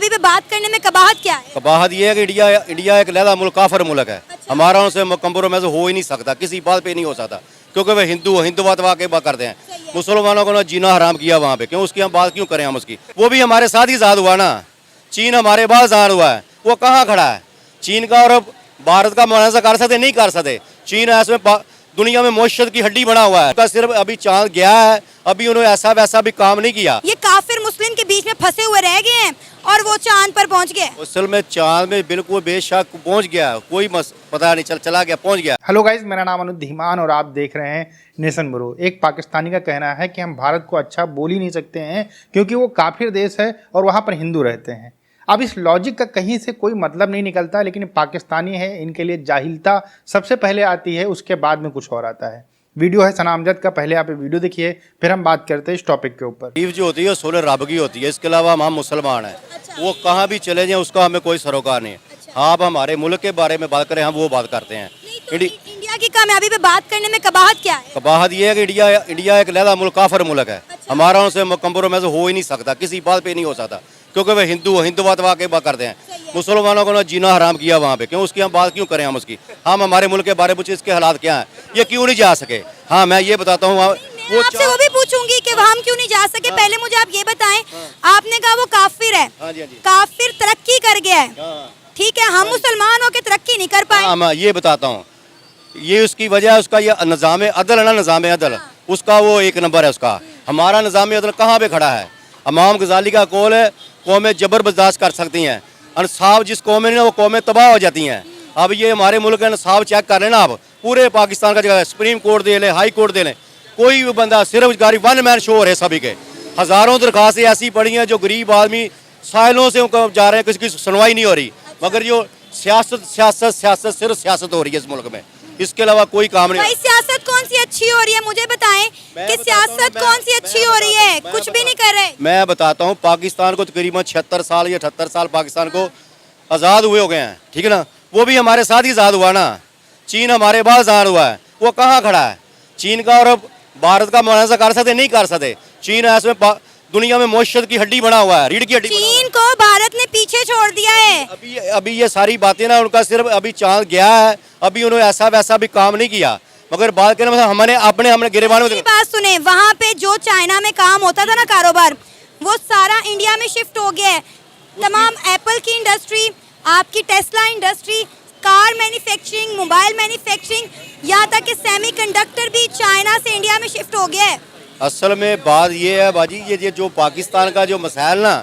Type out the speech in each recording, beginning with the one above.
कामयाबी पे बात करने में कबाहत क्या है? कबाहत ये है कि इंडिया एक लहदा मुल्क, काफिर मुल्क है। हमारा उनसे कंप्रोमाइज हो ही नहीं सकता, किसी बात पे नहीं हो सकता, क्योंकि वे हिंदुवाद वाकई बात करते हैं। मुसलमानों को ना जीना हराम किया वहाँ पे, क्यों उसकी हम बात क्यों करें हम उसकी? वो भी हमारे साथ ही आज़ाद हुआ ना, चीन हमारे बाद आज़ाद हुआ है, वो कहाँ खड़ा है? चीन का और भारत का मुआवजा कर सकते नहीं कर सकते? चीन ऐसे दुनिया में मौशत की हड्डी बना हुआ है, उसका सिर्फ अभी चांद गया है, अभी उन्होंने ऐसा वैसा भी काम नहीं किया। ये काफिर मुस्लिम के बीच में फंसे हुए रह गए हैं और वो चांद पर पहुंच गए। असल में चांद में बिल्कुल बेशक पहुंच गया, कोई पता नहीं चला गया, पहुंच गया। हेलो गाइस, मेरा नाम अनुज धीमान और आप देख रहे हैं नेशन ब्रो। एक पाकिस्तानी का कहना है कि हम भारत को अच्छा बोल ही नहीं सकते हैं क्योंकि वो काफिर देश है और वहाँ पर हिंदू रहते हैं। अब इस लॉजिक का कहीं से कोई मतलब नहीं निकलता, लेकिन पाकिस्तानी है, इनके लिए जाहिलता सबसे पहले आती है, उसके बाद में कुछ और आता है। वीडियो है सना अमजद का, पहले आप वीडियो देखिए, फिर हम बात करते हैं इस टॉपिक के ऊपर। ईव जो होती है सोलह रब की होती है, इसके अलावा हम मुसलमान हैं। वो कहाँ भी चले जाएं उसका हमें कोई सरोकार नहीं है। आप हमारे मुल्क के बारे में बात करें, हम वो बात करते हैं। इंडिया की कामयाबी पे बात करने में कबाहत क्या है? कबाहत ये है कि इंडिया एक लहदा मुल्क, काफिर मुल्क है। हमारा उनसे कंप्रोमाइज हो ही नहीं सकता, किसी बात पे नहीं हो सकता, क्योंकि वे हिंदुवाद वाकई बात करते हैं। मुसलमानों को ना जीना हराम किया वहाँ पे, क्यों उसकी हम बात क्यों करें हम उसकी? हम हमारे मुल्क के बारे में पूछे, इसके हालात क्या हैं, ये क्यों नहीं जा सके? हाँ, मैं ये बताता हूँ, वो आपसे वो भी पूछूंगी कि हम क्यों नहीं जा सके। पहले मुझे आप ये बताएं, आपने कहा वो काफिर है, काफिर तरक्की कर गया है, ठीक है, हम मुसलमान होकर तरक्की नहीं कर पाए। मैं ये बताता हूँ, ये उसकी वजह है, उसका ये निज़ाम अदल है ना, निज़ाम अदल उसका वो एक नंबर है उसका। हमारा निज़ाम अदल कहाँ पे खड़ा है? इमाम गजाली का कौल है, कौमें जबर बर्दाश्त कर सकती हैं, इंसाफ जिस कौम में ना वो कौमें तबाह हो जाती हैं। अब ये हमारे मुल्क का इंसाफ चेक कर लेना, आप पूरे पाकिस्तान का जगह सुप्रीम कोर्ट दे लें, हाई कोर्ट दे लें, कोई भी बंदा सिर्फ गाड़ी वन मैन शो है सभी के। हज़ारों दरखास्तें ऐसी पड़ी हैं जो गरीब आदमी सालों से जा रहे हैं, किसी की सुनवाई नहीं हो रही। मगर जो सियासत सिर्फ सियासत हो रही है इस मुल्क में, इसके अलावा कोई काम नहीं। भाई सियासत कौन सी अच्छी हो रही है, मुझे बताएं कि सियासत कौन सी अच्छी हो रही है? कुछ भी नहीं कर रहे। मैं बताता हूँ, पाकिस्तान को तकरीबन 76 साल या 78 साल पाकिस्तान को आज़ाद हुए हो गए हैं, ठीक है ना? वो भी हमारे साथ ही आज़ाद हुआ ना, चीन हमारे बाद आज़ाद हुआ है, वो कहाँ खड़ा है? चीन का और भारत का मुआवजा कर सकते नहीं कर सकते? चीन ऐसे दुनिया में मौशत की हड्डी बना हुआ है, रीढ़ की हड्डी। चीन को भारत ने पीछे छोड़ दिया है। अभी ये सारी बातें ना, उनका सिर्फ अभी चांद गया है, अभी उन्होंने ऐसा वैसा भी काम नहीं किया। मगर बात करें मतलब हमने गिरेबान में बात सुने, वहाँ पे जो चाइना में काम होता था ना कारोबार, वो सारा इंडिया में शिफ्ट हो गया है। तमाम एप्पल की इंडस्ट्री, आपकी Tesla industry, car manufacturing, mobile manufacturing, यहाँ तक कि सेमीकंडक्टर भी चाइना से इंडिया में शिफ्ट हो गया है। असल में बात ये है बाजी, ये जो पाकिस्तान का जो मसाइल ना,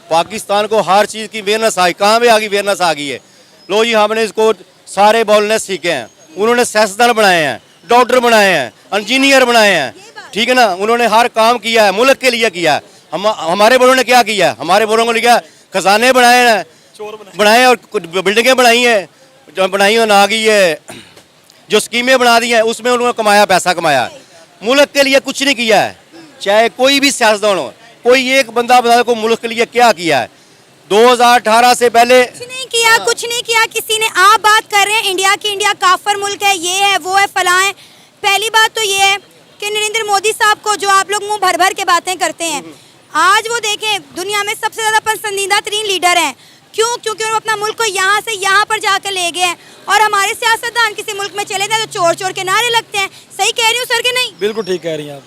पाकिस्तान को हर चीज़ की अवेयरनेस आई, कहाँ पे आ गई अवेयरनेस आ गई है। लो जी, हमने इसको सारे बोलने सीखे हैं, उन्होंने सियासतदान बनाए हैं, डॉक्टर बनाए हैं, इंजीनियर बनाए हैं, ठीक है ना? उन्होंने हर काम किया है, मुल्क के लिए किया है। हमारे बड़ों ने क्या किया है? हमारे बड़ों को लिखा खजाने बनाए और बिल्डिंगें बनाई हैं, जो बनाई और ना गई है, जो स्कीमें बना दी हैं उसमें उन्होंने कमाया, पैसा कमाया। मुल्क के लिए कुछ नहीं किया है, चाहे कोई भी सियासतदान हो। कोई एक बंदा बता को मुल्क के लिए क्या किया है? 2018 से पहले कुछ नहीं किया किसी ने। आप बात कर रहे हैं इंडिया की, इंडिया काफिर मुल्क है, ये है वो है फलां है। पहली बात तो ये है कि नरेंद्र मोदी साहब को जो आप लोग मुंह भर भर के बातें करते हैं, आज वो देखें दुनिया में सबसे ज्यादा पसंदीदा तरीन लीडर हैं। क्यों? क्योंकि वो अपना मुल्क को यहाँ से यहाँ पर जाकर ले गए हैं। और हमारे सियासतदान किसी मुल्क में चले जाए तो चोर चोर के नारे लगते हैं। सही कह रही हूँ सर कि नहीं? बिल्कुल ठीक कह रही हैं आप।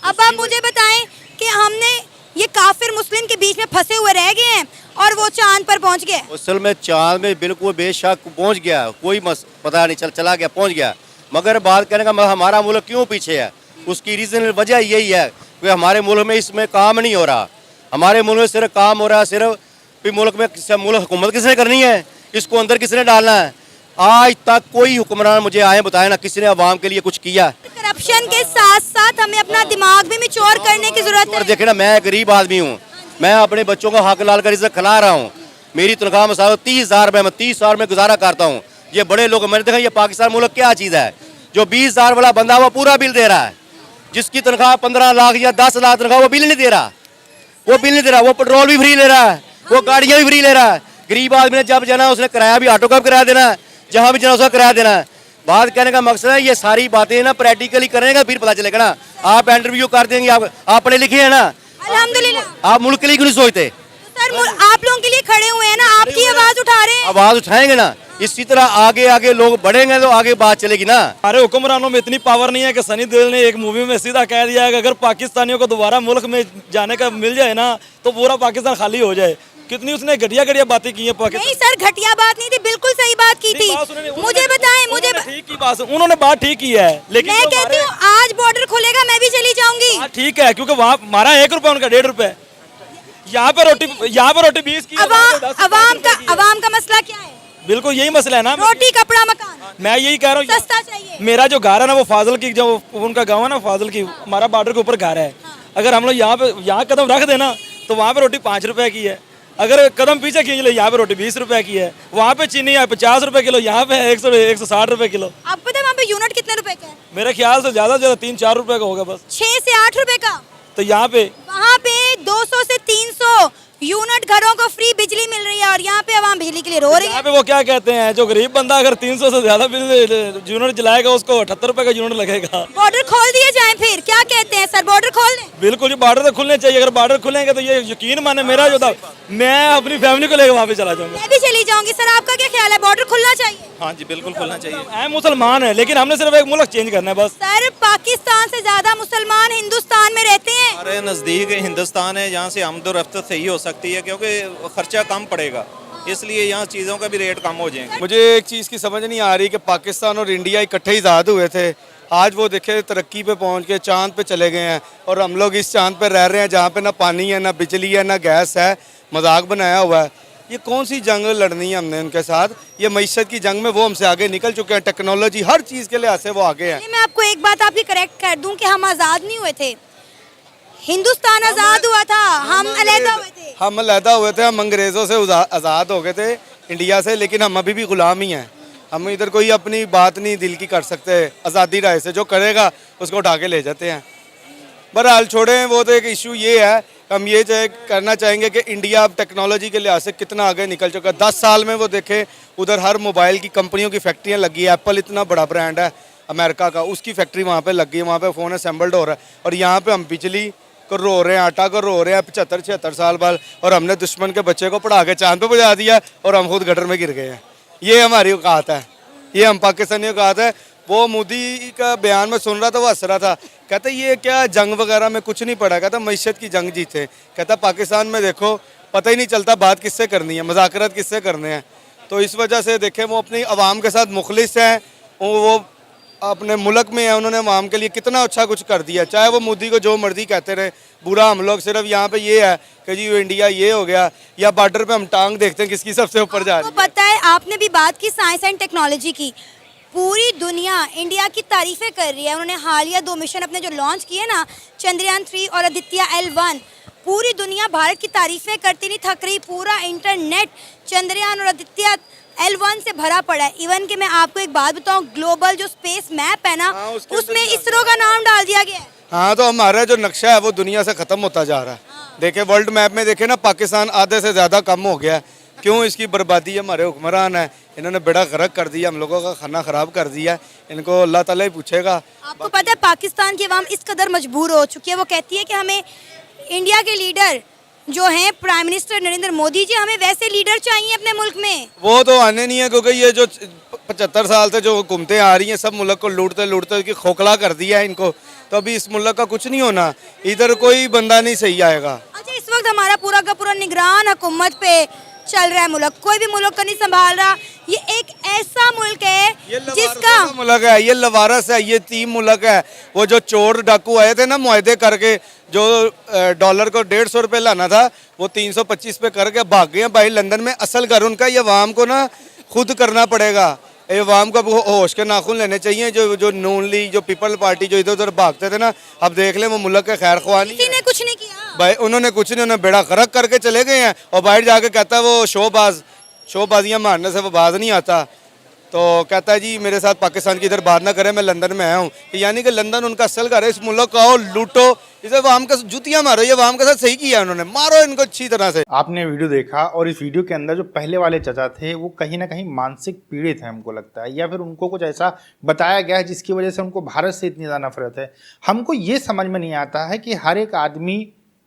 अब आप मुझे बताएं कि हमने ये काफिर मुस्लिम के बीच में फंसे हुए रह गए हैं और वो चांद पर पहुंच गए। असल में चांद में बिल्कुल बेशक पहुंच गया, कोई पता नहीं चला गया, पहुंच गया। मगर बात करने का हमारा मुल्क क्यों पीछे है, उसकी रीजन वजह यही है कि हमारे मुल्क में इसमें काम नहीं हो रहा। हमारे मुल्क में सिर्फ काम हो रहा है, सिर्फ मुल्क में मुल्क हुकूमत किसने करनी है, इसको अंदर किसने डालना है? आज तक कोई हुक्मरान मुझे आए बताए ना किसी ने अवाम के लिए कुछ किया। करप्शन के साथ साथ हमें अपना दिमाग भी मैच्योर करने की जरूरत है। देखे ना, मैं गरीब आदमी हूँ, मैं अपने बच्चों का हक लाल कर इज्जत खिला रहा हूँ। मेरी तनख्वाह में 30,000 रुपये, मैं 30 साल में गुजारा करता हूँ। ये बड़े लोग, मैंने देखा ये पाकिस्तान मुल्क क्या चीज़ है? जो 20,000 वाला बंदा वो पूरा बिल दे रहा है, जिसकी तनख्वाह 15 लाख या 10 लाख तनख्वाह वो बिल नहीं दे रहा, वो पेट्रोल भी फ्री ले रहा है, वो गाड़ियाँ भी फ्री ले रहा है। गरीब आदमी ने जब जाना उसने किराया भी ऑटो का किराया देना है, जहाँ भी जाना उसका किराया देना है। बात कहने का मकसद है ये सारी बातें ना प्रैक्टिकली करेंगे फिर पता चलेगा ना। आप इंटरव्यू कर देंगे, आप पढ़े लिखे हैं ना, अल्हम्दुलिल्लाह। आप मुल्क के लिए क्यों नहीं सोचते? सर आप लोगों के लिए खड़े आवाज उठाएंगे ना, इसी तरह आगे आगे लोग बढ़ेंगे तो आगे बात चलेगी ना। हमारे हुक्मरानों में इतनी पावर नहीं है कि सनी देओल ने एक मूवी में सीधा कह दिया है कि अगर पाकिस्तानियों को दोबारा मुल्क में जाने का मिल जाए ना तो पूरा पाकिस्तान खाली हो जाए। कितनी उसने घटिया घटिया बातें की हैं पाकिस्तान। नहीं सर, घटिया बात नहीं थी, बिल्कुल सही बात की थी। मुझे बताएं, मुझे ठीक की बात, उन्होंने बात ठीक की है, लेकिन मैं कहती हूँ आज बॉर्डर खुलेगा मैं भी चली जाऊंगी। ठीक है, क्योंकि वहाँ हमारा 1 रुपया उनका 1.5 रुपए। यहाँ पे रोटी 20 की, अवाम का मसला क्या है? बिल्कुल यही मसला है ना। रोटी कपड़ा मकान, मैं यही कह रहा हूँ, सस्ता चाहिए। मेरा जो घर है ना वो फाजिल की, जो उनका गाँव है ना फाजिल की, हमारा बॉर्डर के ऊपर घर है। अगर हम लोग यहाँ कदम रख देना तो वहाँ पे रोटी 5 रुपए की है। अगर कदम पीछे खींच ले, यहाँ पे रोटी 20 रुपए की है। वहाँ पे चीनी है 50 रुपए किलो, यहाँ पे 160 रुपए किलो। आपको पता है वहाँ पे यूनिट कितने रुपए का है? मेरे ख्याल से ज्यादा 3-4 रुपए का होगा बस। 6 से 8 रुपए का। तो यहाँ पे वहाँ पे 200 से 300 यूनिट घरों को फ्री बिजली मिल रही है और यहाँ पे आवाम बिजली के लिए रो रही है। यहाँ पे वो क्या कहते हैं, जो गरीब बंदा अगर 300 से ज्यादा यूनिट जलाएगा उसको 78 रुपए का यूनिट लगेगा। बॉर्डर खोल दिए जाए फिर, क्या कहते हैं सर, बॉर्डर खोल दें? बिल्कुल, ये बॉर्डर तो खुलने चाहिए। अगर बॉर्डर खुलेंगे तो ये यकीन माने मेरा जो था, मैं अपनी फैमिली को लेकर वहाँ पे चला जाऊंगा। मैं भी चली जाऊंगी। सर आपका क्या ख्याल है, बॉर्डर खुलना चाहिए? हाँ जी, बिल्कुल खुलना चाहिए। हम मुसलमान है, लेकिन हमने सिर्फ एक मुल्क चेंज करना है बस। सर पाकिस्तान से ज्यादा मुसलमान हिंदुस्तान में रहते हैं। हमारे नज़दीक हिंदुस्तान है, यहाँ से आमदोरफ्त सही हो सकती है क्योंकि खर्चा कम पड़ेगा, इसलिए यहाँ चीज़ों का भी रेट कम हो जाएंगे। मुझे एक चीज़ की समझ नहीं आ रही कि पाकिस्तान और इंडिया इकट्ठे इजाद हुए थे, आज वो देखे तरक्की पे पहुंच के चांद पे चले गए हैं और हम लोग इस चांद पे रह रहे हैं जहाँ पे ना पानी है, ना बिजली है, ना गैस है, मजाक बनाया हुआ है। ये कौन सी जंग लड़नी है हमने उनके साथ? ये मईशत की जंग में वो हमसे आगे निकल चुके हैं, टेक्नोलॉजी हर चीज़ के लिहाज से वो आगे हैं। मैं आपको एक बात आपकी करेक्ट कर दूं कि हम आज़ाद नहीं हुए थे, हिंदुस्तान आज़ाद हुआ था, हम अलहदा हुए थे। हम अलहदा हुए थे, हम अंग्रेज़ों से आज़ाद हो गए थे इंडिया से, लेकिन हम अभी भी गुलाम ही हैं। हम इधर कोई अपनी बात नहीं दिल की कर सकते आज़ादी राय से, जो करेगा उसको उठा के ले जाते हैं। बहरहाल छोड़ें, वो तो एक इशू ये है, हम ये करना चाहेंगे कि इंडिया अब टेक्नोलॉजी के लिहाज से कितना आगे निकल चुका है। 10 साल में वो देखें, उधर हर मोबाइल की कंपनियों की फैक्ट्रियाँ लगी है। एप्पल इतना बड़ा ब्रांड है अमेरिका का, उसकी फैक्ट्री वहाँ पे लगी है, वहाँ पे फ़ोन असेंबल्ड हो रहा है। और यहाँ पे हम बिजली को रो रहे हैं, आटा को रो रहे हैं 75-76 साल बाद, और हमने दुश्मन के बच्चे को पढ़ा के चांद पे पहुँचा दिया और हम खुद गटर में गिर गए हैं। ये हमारी औकात है, ये हम पाकिस्तानियों की औकात है। वो मोदी का बयान में सुन रहा था, वो हंस रहा था, कहता ये क्या जंग वगैरह में कुछ नहीं पड़ा, कहता मईशत की जंग जीते। कहता पाकिस्तान में देखो पता ही नहीं चलता बात किससे करनी है, मुज़ाकरात किससे करने हैं। तो इस वजह से देखें वो अपनी आवाम के साथ मुखलिस हैं, वो अपने मुल्क में है, उन्होंने आवाम के लिए कितना अच्छा कुछ कर दिया। चाहे वो मोदी को जो मर्जी कहते रहे, बुरा हम लोग सिर्फ यहाँ पे ये है कि जी इंडिया ये हो गया, या बॉर्डर पे हम टांग देखते हैं किसकी सबसे ऊपर जा रही है। पता है, आपने भी बात की साइंस एंड टेक्नोलॉजी की, पूरी दुनिया इंडिया की तारीफें कर रही है। उन्होंने हालिया 2 मिशन अपने जो लॉन्च किए ना, चंद्रयान 3 और आदित्य L1, पूरी दुनिया भारत की तारीफें करती नहीं थक रही। पूरा इंटरनेट चंद्रयान और आदित्य L1 से भरा पड़ा है। इवन कि मैं आपको एक बात बताऊं, ग्लोबल जो स्पेस मैप है ना, उसमें इसरो का नाम डाल दिया गया है। हाँ, तो हमारा जो नक्शा है वो दुनिया से ख़त्म होता जा रहा है। देखे वर्ल्ड मैप में देखे ना, पाकिस्तान आधे से ज़्यादा कम हो गया है। क्यों? इसकी बर्बादी हमारे हुक्मरान है, इन्होंने बेड़ा गर्क कर दिया, हम लोगों का खाना ख़राब कर दिया। इनको अल्लाह ताला ही पूछेगा। आपको पता है पाकिस्तान की आवाम इस कदर मजबूर हो चुकी है, वो कहती है कि हमें इंडिया के लीडर जो हैं प्राइम मिनिस्टर नरेंद्र मोदी जी, हमें वैसे लीडर चाहिए अपने मुल्क में। वो तो आने नहीं है, क्योंकि ये जो 75 साल से जो हुकूमतें आ रही हैं सब मुल्क को लूटते लूटते कि खोखला कर दिया है इनको। तो अभी इस मुल्क का कुछ नहीं होना, इधर कोई बंदा नहीं सही आएगा। अच्छा, इस वक्त हमारा पूरा का पूरा निगरान हुकूमत पे चल रहा है मुल्क, कोई भी मुल्क को नहीं संभाल रहा। ये एक ऐसा मुल्क है जिसका मुल्क है, ये लवारस है, ये 3 मुल्क है। वो जो चोर डाकू आए थे ना मुआहदे करके, जो डॉलर को 150 रुपये लाना था वो 325 पे करके भाग गए भाई लंदन में। असल घर उनका, ये अवाम को ना खुद करना पड़ेगा। ये अवाम को होश के नाखून लेने चाहिए। जो नून लीग, जो पीपल पार्टी जो इधर उधर भागते थे ना, अब देख ले वो मुल्क के खैर ख्वाह नहीं किसी ने कुछ नहीं किया भाई, उन्होंने कुछ नहीं, उन्होंने बेड़ा गर्क करके चले गए हैं। और बाहर जाके कहता है वो शोबाजियाँ मारने से वो बाज नहीं आता। तो कहता है जी मेरे साथ पाकिस्तान की इधर बात ना करें, मैं लंदन में आया हूँ। यानी कि लंदन उनका असल घर है। इस मुल्क को आओ लूटो, इसे अवाम का जूतियाँ मारो। ये अवाम के साथ सही किया उन्होंने, मारो इनको अच्छी तरह से। आपने वीडियो देखा और इस वीडियो के अंदर जो पहले वाले चाचा थे वो कहीं ना कहीं मानसिक पीड़ित हैं, हमको लगता है, या फिर उनको कुछ ऐसा बताया गया है जिसकी वजह से उनको भारत से इतनी ज़्यादा नफरत है। हमको ये समझ में नहीं आता है कि हर एक आदमी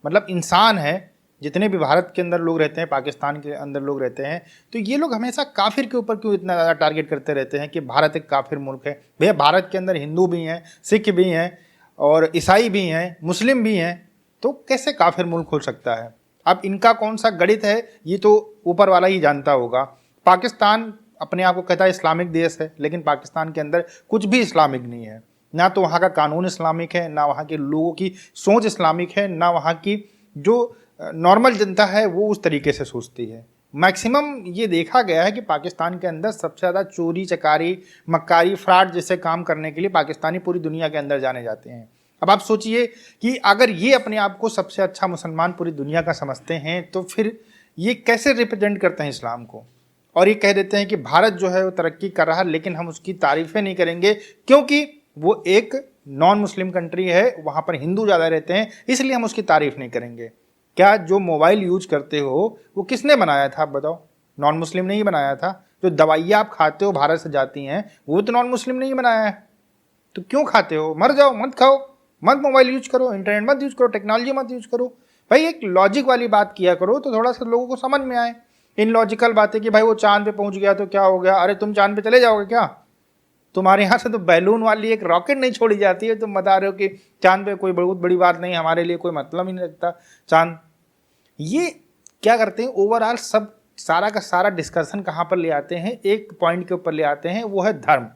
मतलब इंसान है, जितने भी भारत के अंदर लोग रहते हैं, पाकिस्तान के अंदर लोग रहते हैं, तो ये लोग हमेशा काफिर के ऊपर क्यों इतना ज़्यादा टारगेट करते रहते हैं कि भारत एक काफिर मुल्क है। भैया भारत के अंदर हिंदू भी हैं, सिख भी हैं और ईसाई भी हैं, मुस्लिम भी हैं, तो कैसे काफिर मुल्क हो सकता है। अब इनका कौन सा गणित है ये तो ऊपर वाला ही जानता होगा। पाकिस्तान अपने आप को कहता है इस्लामिक देश है, लेकिन पाकिस्तान के अंदर कुछ भी इस्लामिक नहीं है। ना तो वहाँ का कानून इस्लामिक है, ना वहाँ के लोगों की सोच इस्लामिक है, ना वहाँ की जो नॉर्मल जनता है वो उस तरीके से सोचती है। मैक्सिमम ये देखा गया है कि पाकिस्तान के अंदर सबसे ज़्यादा चोरी चकारी मक्कारी फ्रॉड जैसे काम करने के लिए पाकिस्तानी पूरी दुनिया के अंदर जाने जाते हैं। अब आप सोचिए कि अगर ये अपने आप को सबसे अच्छा मुसलमान पूरी दुनिया का समझते हैं तो फिर ये कैसे रिप्रेजेंट करते हैं इस्लाम को, और ये कह देते हैं कि भारत जो है वो तरक्की कर रहा है लेकिन हम उसकी तारीफ़ें नहीं करेंगे क्योंकि वो एक नॉन मुस्लिम कंट्री है, वहाँ पर हिंदू ज़्यादा रहते हैं, इसलिए हम उसकी तारीफ़ नहीं करेंगे। क्या जो मोबाइल यूज करते हो वो किसने बनाया था आप बताओ? नॉन मुस्लिम ने ही बनाया था। जो दवाइयाँ आप खाते हो भारत से जाती हैं वो तो नॉन मुस्लिम ने ही बनाया है। तो क्यों खाते हो? मर जाओ, मत खाओ, मत मोबाइल यूज करो, इंटरनेट मत यूज करो, टेक्नोलॉजी मत यूज करो। भाई एक लॉजिक वाली बात किया करो तो थोड़ा सा लोगों को समझ में आए। इन लॉजिकल बातें कि भाई वो चांद पे पहुंच गया तो क्या हो गया, अरे तुम चांद पे चले जाओगे क्या? तुम्हारे यहाँ से तो बैलून वाली एक रॉकेट नहीं छोड़ी जाती है, तुम बता रहे हो कि चांद पे कोई बहुत बड़ी बात नहीं, हमारे लिए कोई मतलब ही नहीं रखता चांद। ये क्या करते हैं ओवरऑल सब सारा का सारा डिस्कशन कहाँ पर ले आते हैं, एक पॉइंट के ऊपर ले आते हैं, वो है धर्म।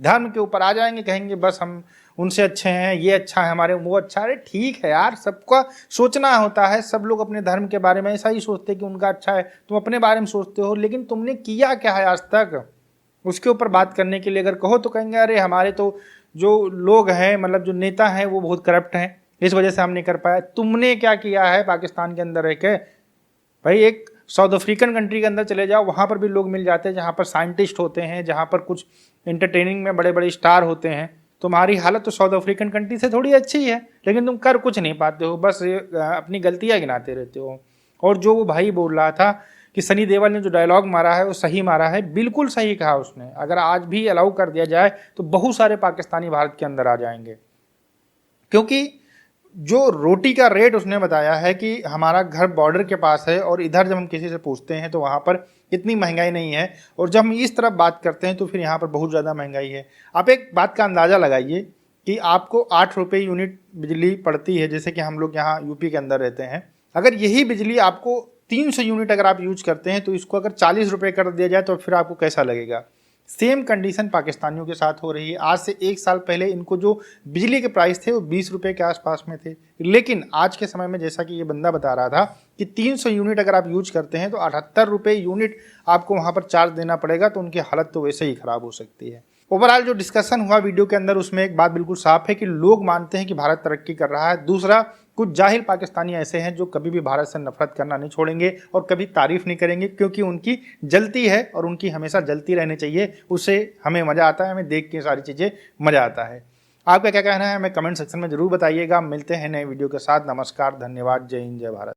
धर्म के ऊपर आ जाएंगे, कहेंगे बस हम उनसे अच्छे हैं, ये अच्छा है हमारे, वो अच्छा है। अरे ठीक है यार, सबका सोचना होता है, सब लोग अपने धर्म के बारे में ऐसा ही सोचते हैं कि उनका अच्छा है, तुम अपने बारे में सोचते हो, लेकिन तुमने किया क्या है आज तक? उसके ऊपर बात करने के लिए अगर कहो तो कहेंगे अरे हमारे तो जो लोग हैं, मतलब जो नेता हैं वो बहुत करप्ट हैं, इस वजह से हम नहीं कर पाया। तुमने क्या किया है पाकिस्तान के अंदर रह के? भाई एक साउथ अफ्रीकन कंट्री के अंदर चले जाओ, वहाँ पर भी लोग मिल जाते हैं जहाँ पर साइंटिस्ट होते हैं, जहाँ पर कुछ एंटरटेनिंग में बड़े बड़े स्टार होते हैं। तुम्हारी हालत तो साउथ अफ्रीकन कंट्री से थोड़ी अच्छी है, लेकिन तुम कर कुछ नहीं पाते हो, बस अपनी गलतियाँ गिनाते रहते हो। और जो वो भाई बोल रहा था कि सनी देओल ने जो डायलॉग मारा है वो सही मारा है, बिल्कुल सही कहा उसने। अगर आज भी अलाउ कर दिया जाए तो बहुत सारे पाकिस्तानी भारत के अंदर आ जाएंगे, क्योंकि जो रोटी का रेट उसने बताया है कि हमारा घर बॉर्डर के पास है और इधर जब हम किसी से पूछते हैं तो वहाँ पर इतनी महंगाई नहीं है, और जब हम इस तरफ बात करते हैं तो फिर यहाँ पर बहुत ज़्यादा महंगाई है। आप एक बात का अंदाज़ा लगाइए कि आपको 8 रुपये यूनिट बिजली पड़ती है, जैसे कि हम लोग यहाँ यूपी के अंदर रहते हैं। अगर यही बिजली आपको 300 यूनिट अगर आप यूज करते हैं तो इसको अगर 40 रुपये कर दिया जाए तो फिर आपको कैसा लगेगा? सेम कंडीशन पाकिस्तानियों के साथ हो रही है। आज से 1 साल पहले इनको जो बिजली के प्राइस थे वो 20 रुपये के आसपास में थे, लेकिन आज के समय में जैसा कि ये बंदा बता रहा था कि 300 यूनिट अगर आप यूज करते हैं तो 78 रुपये यूनिट आपको वहाँ पर चार्ज देना पड़ेगा, तो उनकी हालत तो वैसे ही ख़राब हो सकती है। ओवरऑल जो डिस्कशन हुआ वीडियो के अंदर, उसमें एक बात बिल्कुल साफ है कि लोग मानते हैं कि भारत तरक्की कर रहा है। दूसरा, कुछ जाहिल पाकिस्तानी ऐसे हैं जो कभी भी भारत से नफरत करना नहीं छोड़ेंगे और कभी तारीफ नहीं करेंगे, क्योंकि उनकी जलती है और उनकी हमेशा जलती रहनी चाहिए। उससे हमें मज़ा आता है, हमें देख के सारी चीज़ें मज़ा आता है। आपका क्या कहना है हमें कमेंट सेक्शन में ज़रूर बताइएगा। मिलते हैं नए वीडियो के साथ। नमस्कार, धन्यवाद, जय हिंद, जय भारत।